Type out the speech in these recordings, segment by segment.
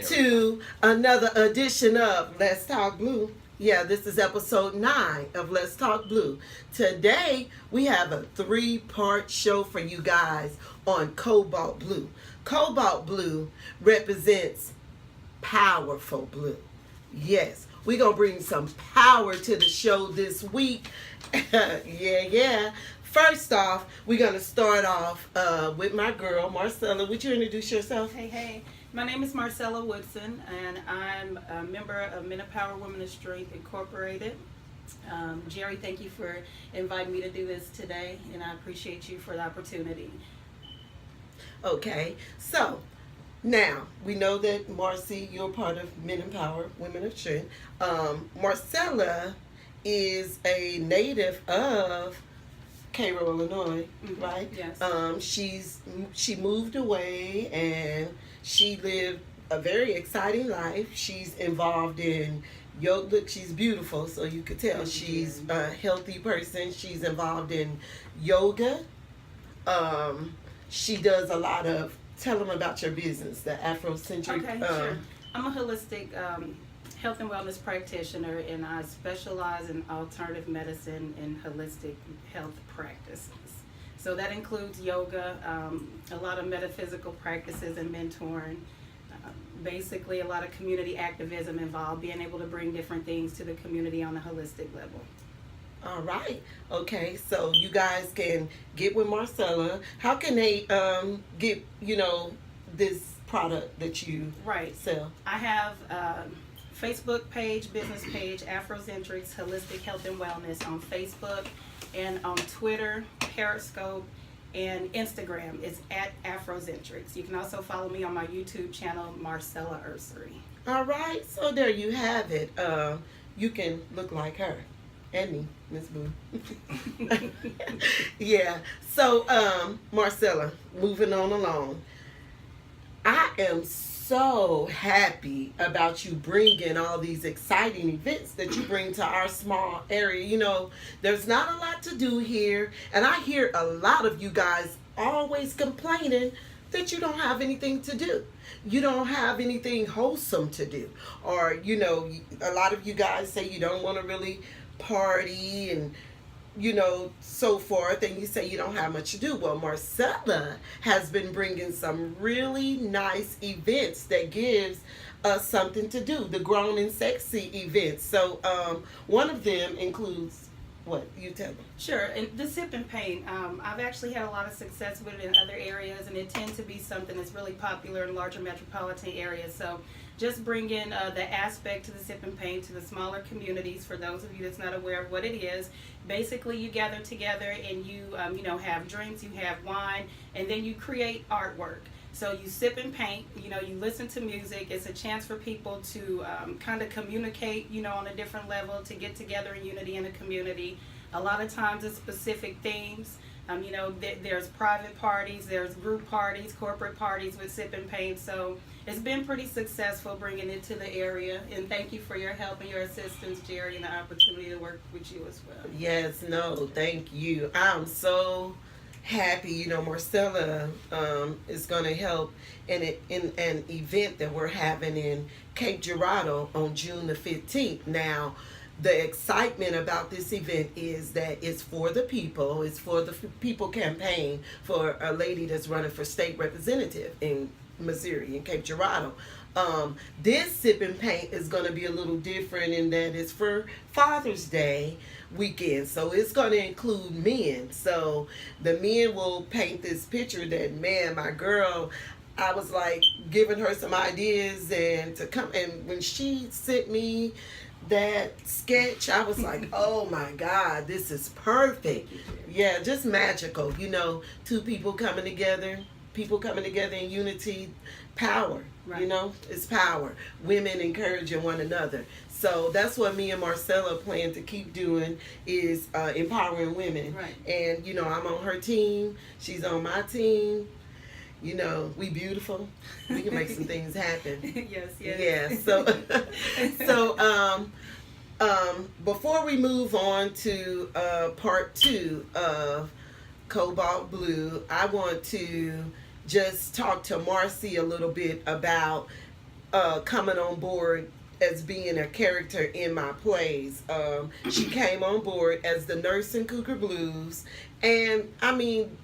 to another edition of Let's Talk Blue. Yeah, this is episode 9 of Let's Talk Blue. Today, we have a 3-part show for you guys on Cobalt Blue. Cobalt Blue represents powerful blue. Yes, we're going to bring some power to the show this week. yeah. First off, we're going to start off with my girl, Marcella. Would you introduce yourself? Hey. My name is Marcella Woodson, and I'm a member of Men of Power, Women of Strength Incorporated. Jerry, thank you for inviting me to do this today, and I appreciate you for the opportunity. Okay, so now we know that Marcy, you're part of Men in Power, Women of Strength. Marcella is a native of Cairo, Illinois, right? Yes. She moved away and she lived a very exciting life. She's involved in yoga. Look, she's beautiful, so you could tell she's a healthy person. She's involved in yoga. She does a lot of. Tell them about your business, the Afrocentric. Okay, sure. I'm a holistic health and wellness practitioner, and I specialize in alternative medicine and holistic health practices. So that includes yoga, a lot of metaphysical practices and mentoring, basically a lot of community activism involved, being able to bring different things to the community on a holistic level. All right. Okay. So you guys can get with Marcella. How can they get this product that you sell? I have Facebook page, business page, Afrocentrics Holistic Health and Wellness on Facebook, and on Twitter, Periscope, and Instagram. It's at Afrocentrics. You can also follow me on my YouTube channel, Marcella Ursery. All right. So there you have it. You can look like her. And me, Miss Boo. Yeah. So, Marcella, moving on along. I am so happy about you bringing all these exciting events that you bring to our small area. You know, there's not a lot to do here, and I hear a lot of you guys always complaining that you don't have anything to do. You don't have anything wholesome to do. Or, a lot of you guys say you don't want to really party and so forth, and you say you don't have much to do. Well, Marcella has been bringing some really nice events that gives us something to do, the grown and sexy events. So one of them includes what? You tell them. Sure. And the sip and paint, I've actually had a lot of success with it in other areas, and it tends to be something that's really popular in larger metropolitan areas. So just bringing the aspect to the sip and paint to the smaller communities. For those of you that's not aware of what it is, basically you gather together and you have drinks, you have wine, and then you create artwork. So you sip and paint, you listen to music. It's a chance for people to kind of communicate, on a different level, to get together in unity in a community. A lot of times it's specific themes. There's private parties, there's group parties, corporate parties with sip and paint. So it's been pretty successful bringing it to the area. And thank you for your help and your assistance, Jerry, and the opportunity to work with you as well. Yes, no, thank you. I'm so happy. Marcella is going to help in an event that we're having in Cape Girardeau on June the 15th. Now, the excitement about this event is that it's for the people. It's for the People campaign for a lady that's running for state representative in Missouri, in Cape Girardeau. This sip and paint is going to be a little different in that it's for Father's Day weekend. So it's going to include men. So the men will paint this picture that, man, my girl, I was like giving her some ideas and to come. And when she sent me that sketch, I was like, oh my God, this is perfect. Yeah, just magical. Two people coming together in unity, power. Right. It's power. Women encouraging one another. So that's what me and Marcella plan to keep doing, is empowering women. Right. And I'm on her team. She's on my team. We beautiful. We can make some things happen. Yes. Yeah. So before we move on to part 2 of Cobalt Blue, I want to just talk to Marcy a little bit about coming on board as being a character in my plays. She came on board as the nurse in Cougar Blues, and I mean,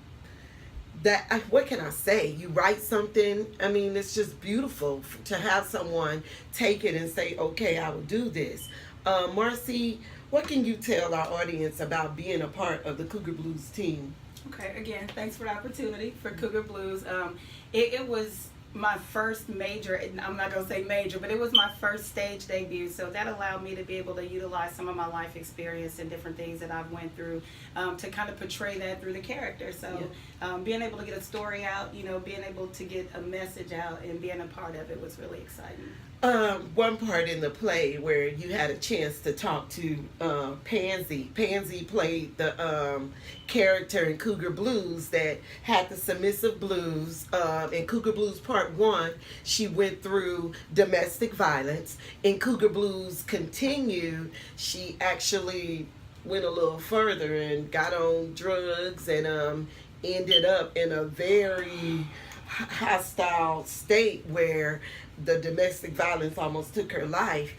that what can I say? You write something. I mean, it's just beautiful to have someone take it and say, "Okay, I will do this." Marcy, what can you tell our audience about being a part of the Cougar Blues team? Okay, again, thanks for the opportunity for Cougar Blues. It was my first major, and I'm not going to say major, but it was my first stage debut, so that allowed me to be able to utilize some of my life experience and different things that I've went through to kind of portray that through the character. So being able to get a story out, being able to get a message out and being a part of it was really exciting. One part in the play where you had a chance to talk to Pansy. Pansy played the character in Cougar Blues that had the submissive blues. In Cougar Blues Part 1, she went through domestic violence. In Cougar Blues Continued, she actually went a little further and got on drugs and ended up in a very hostile state where the domestic violence almost took her life.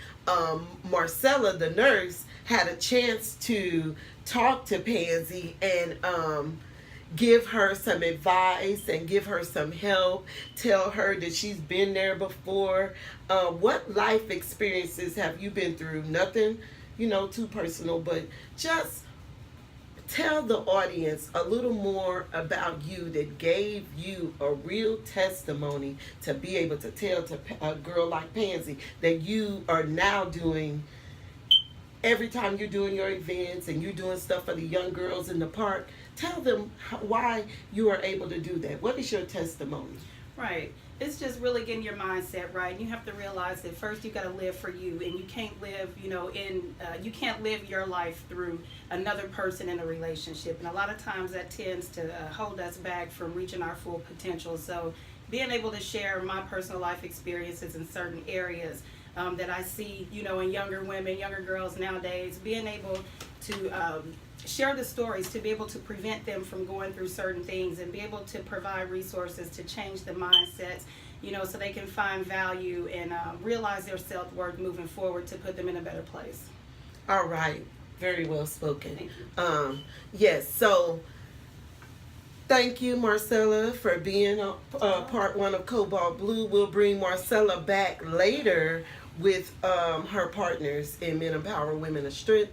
Marcella, the nurse, had a chance to talk to Pansy and give her some advice and give her some help, tell her that she's been there before. What life experiences have you been through? Nothing, too personal, but just tell the audience a little more about you that gave you a real testimony to be able to tell to a girl like Pansy that you are now doing every time you're doing your events and you're doing stuff for the young girls in the park. Tell them why you are able to do that. What is your testimony? Right. It's just really getting your mindset right. And you have to realize that first you got to live for you, and you can't live, you can't live your life through another person in a relationship. And a lot of times that tends to hold us back from reaching our full potential. So being able to share my personal life experiences in certain areas that I see, in younger women, younger girls nowadays, being able to share the stories to be able to prevent them from going through certain things and be able to provide resources to change the mindsets, so they can find value and realize their self-worth moving forward to put them in a better place. All right. Very well spoken. Thank you. Yes, so thank you, Marcella, for being part 1 of Cobalt Blue. We'll bring Marcella back later with her partners in Men Empower Women of Strength.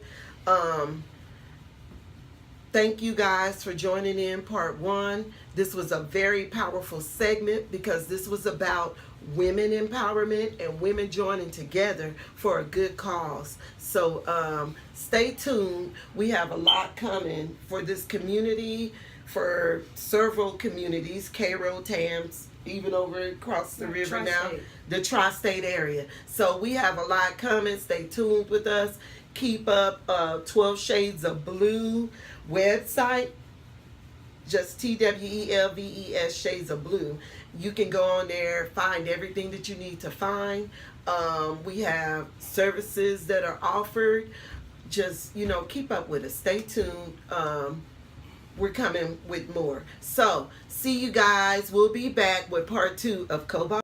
Thank you guys for joining in part 1. This was a very powerful segment because this was about women empowerment and women joining together for a good cause. So stay tuned. We have a lot coming for this community, for several communities, Cairo, Tams, even over across the river now, the tri-state area. So we have a lot coming. Stay tuned with us. Keep up 12 Shades of Blue website, just TWELVES Shades of Blue. You can go on there, find everything that you need to find. We have services that are offered. Just, keep up with us. Stay tuned. We're coming with more. So, see you guys. We'll be back with part 2 of Cobalt.